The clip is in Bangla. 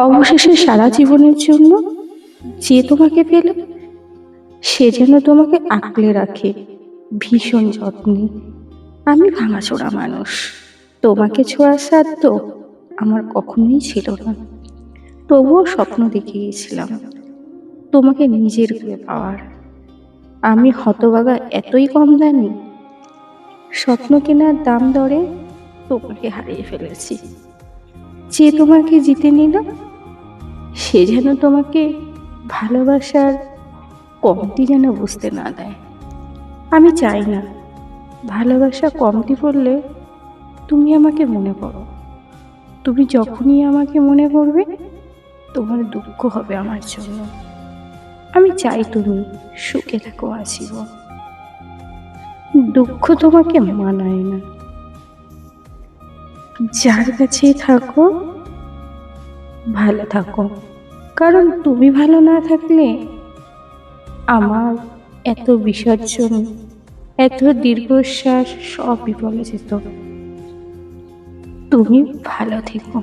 অবশেষে সারা জীবনের জন্য যে তোমাকে পেল, সে যেন তোমাকে আঁকলে রাখে ভীষণ যত্নে। আমি ভাঙাচোরা মানুষ, তোমাকে ছোঁয়ার সাধ্য আমার কখনোই ছিল না। তবুও স্বপ্ন দেখে গেছিলাম তোমাকে নিজের করে পাওয়ার। আমি হতভাগা এতই কম দামি, স্বপ্ন কেনার দাম দরে তোমাকে হারিয়ে ফেলেছি। যে তোমাকে জিতে নিল, সে যেন তোমাকে ভালোবাসার কমতি যেন বুঝতে না দেয়। আমি চাই না ভালোবাসা কমতি পড়লে তুমি আমাকে মনে করো। তুমি যখনই আমাকে মনে করবে, তোমার দুঃখ হবে আমার জন্য। আমি চাই তুমি সুখে থাকো আজীবন। দুঃখ তোমাকে মানায় না। যার কাছেই থাকো ভালো থাকো, কারণ তুমি ভালো না থাকলে আমার এত বিসর্জন, এত দীর্ঘশ্বাস সব বিফলে যেত। তুমি ভালো থেকো।